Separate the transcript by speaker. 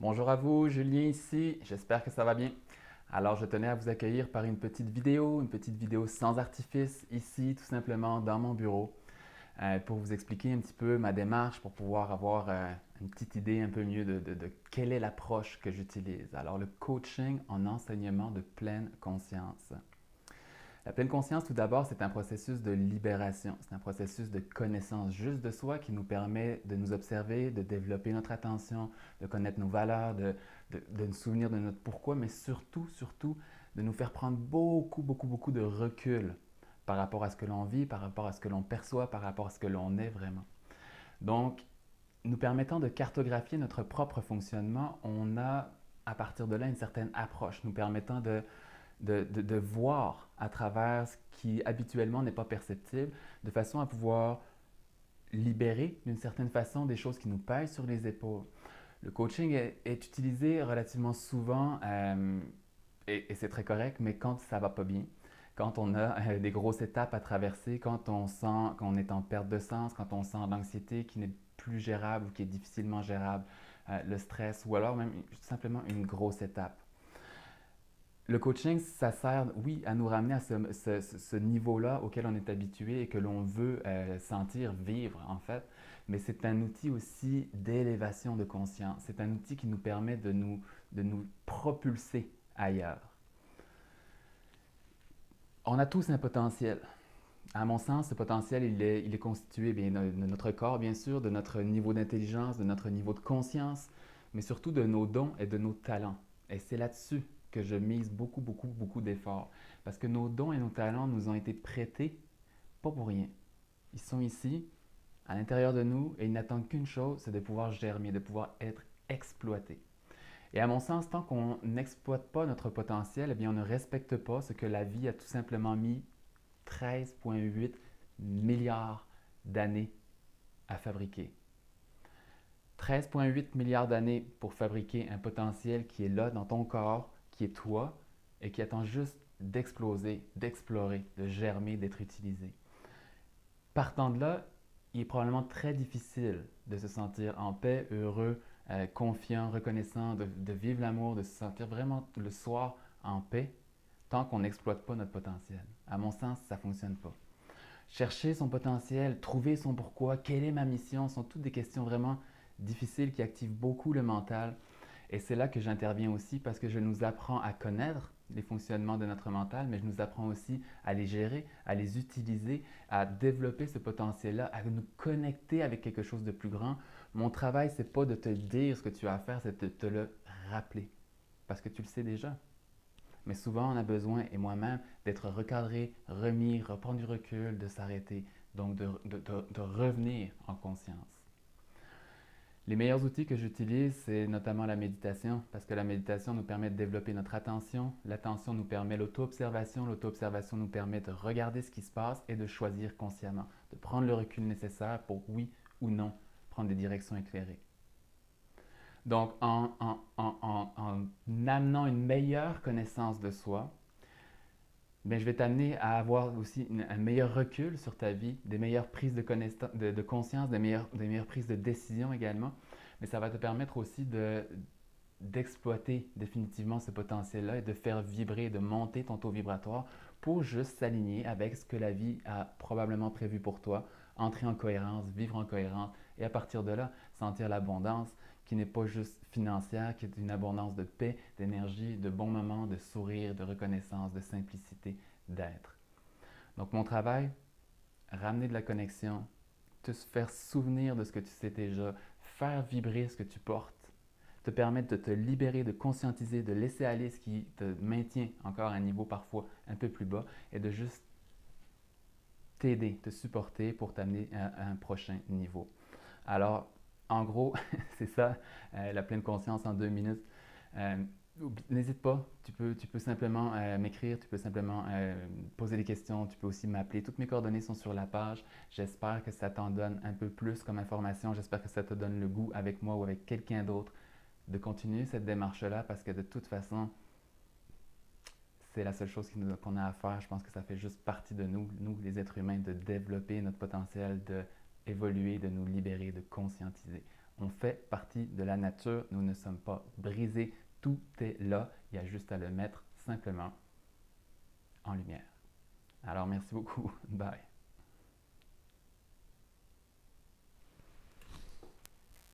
Speaker 1: Bonjour à vous, Julien ici, j'espère que ça va bien. Alors je tenais à vous accueillir par une petite vidéo sans artifice ici tout simplement dans mon bureau pour vous expliquer un petit peu ma démarche pour pouvoir avoir une petite idée un peu mieux de quelle est l'approche que j'utilise. Alors le coaching en enseignement de pleine conscience. La pleine conscience, tout d'abord, c'est un processus de libération. C'est un processus de connaissance juste de soi qui nous permet de nous observer, de développer notre attention, de connaître nos valeurs, de nous souvenir de notre pourquoi, mais surtout, de nous faire prendre beaucoup de recul par rapport à ce que l'on vit, par rapport à ce que l'on perçoit, par rapport à ce que l'on est vraiment. Donc, nous permettant de cartographier notre propre fonctionnement, on a à partir de là une certaine approche, nous permettant de voir à travers ce qui habituellement n'est pas perceptible, de façon à pouvoir libérer d'une certaine façon des choses qui nous pèsent sur les épaules. Le coaching est utilisé relativement souvent, et c'est très correct, mais quand ça va pas bien, quand on a des grosses étapes à traverser, quand on sent qu'on est en perte de sens, quand on sent l'anxiété qui n'est plus gérable ou qui est difficilement gérable, le stress ou alors même simplement une grosse étape. Le coaching, ça sert, oui, à nous ramener à ce niveau-là auquel on est habitué et que l'on veut sentir vivre, en fait. Mais c'est un outil aussi d'élévation de conscience. C'est un outil qui nous permet de nous propulser ailleurs. On a tous un potentiel. À mon sens, ce potentiel, il est constitué bien, de notre corps, bien sûr, de notre niveau d'intelligence, de notre niveau de conscience, mais surtout de nos dons et de nos talents. Et c'est là-dessus que je mise beaucoup d'efforts. Parce que nos dons et nos talents nous ont été prêtés, pas pour rien. Ils sont ici, à l'intérieur de nous, et ils n'attendent qu'une chose, c'est de pouvoir germer, de pouvoir être exploités. Et à mon sens, tant qu'on n'exploite pas notre potentiel, eh bien, on ne respecte pas ce que la vie a tout simplement mis 13,8 milliards d'années à fabriquer. 13,8 milliards d'années pour fabriquer un potentiel qui est là dans ton corps, qui est toi, et qui attend juste d'exploser, d'explorer, de germer, d'être utilisé. Partant de là, il est probablement très difficile de se sentir en paix, heureux, confiant, reconnaissant, de vivre l'amour, de se sentir vraiment le soir en paix, tant qu'on n'exploite pas notre potentiel. À mon sens, ça ne fonctionne pas. Chercher son potentiel, trouver son pourquoi, quelle est ma mission, sont toutes des questions vraiment difficiles qui activent beaucoup le mental. Et c'est là que j'interviens aussi parce que je nous apprends à connaître les fonctionnements de notre mental, mais je nous apprends aussi à les gérer, à les utiliser, à développer ce potentiel-là, à nous connecter avec quelque chose de plus grand. Mon travail, c'est pas de te dire ce que tu as à faire, c'est de te le rappeler parce que tu le sais déjà. Mais souvent, on a besoin, et moi-même, d'être recadré, remis, reprendre du recul, de s'arrêter, donc de revenir en conscience. Les meilleurs outils que j'utilise, c'est notamment la méditation, parce que la méditation nous permet de développer notre attention, l'attention nous permet l'auto-observation, l'auto-observation nous permet de regarder ce qui se passe et de choisir consciemment, de prendre le recul nécessaire pour oui ou non prendre des directions éclairées. Donc, en amenant une meilleure connaissance de soi, ben, je vais t'amener à avoir aussi un meilleur recul sur ta vie, des meilleures prises de conscience, des meilleures prises de décision également. Mais ça va te permettre aussi d'exploiter définitivement ce potentiel-là et de faire vibrer, de monter ton taux vibratoire pour juste s'aligner avec ce que la vie a probablement prévu pour toi, entrer en cohérence, vivre en cohérence et à partir de là, sentir l'abondance qui n'est pas juste financière, qui est une abondance de paix, d'énergie, de bons moments, de sourire, de reconnaissance, de simplicité, d'être. Donc mon travail, ramener de la connexion, te faire souvenir de ce que tu sais déjà, faire vibrer ce que tu portes, te permettre de te libérer, de conscientiser, de laisser aller ce qui te maintient encore à un niveau parfois un peu plus bas et de juste t'aider, te supporter pour t'amener à un prochain niveau. Alors, en gros, c'est ça, la pleine conscience en 2 minutes. Euh, N'hésite pas, tu peux simplement m'écrire, tu peux simplement poser des questions, tu peux aussi m'appeler. Toutes mes coordonnées sont sur la page. J'espère que ça t'en donne un peu plus comme information. J'espère que ça te donne le goût avec moi ou avec quelqu'un d'autre de continuer cette démarche-là parce que de toute façon, c'est la seule chose qu'on a à faire. Je pense que ça fait juste partie de nous, nous les êtres humains, de développer notre potentiel, de évoluer, de nous libérer, de conscientiser. On fait partie de la nature, nous ne sommes pas brisés, tout est là, il y a juste à le mettre simplement en lumière. Alors merci beaucoup, bye.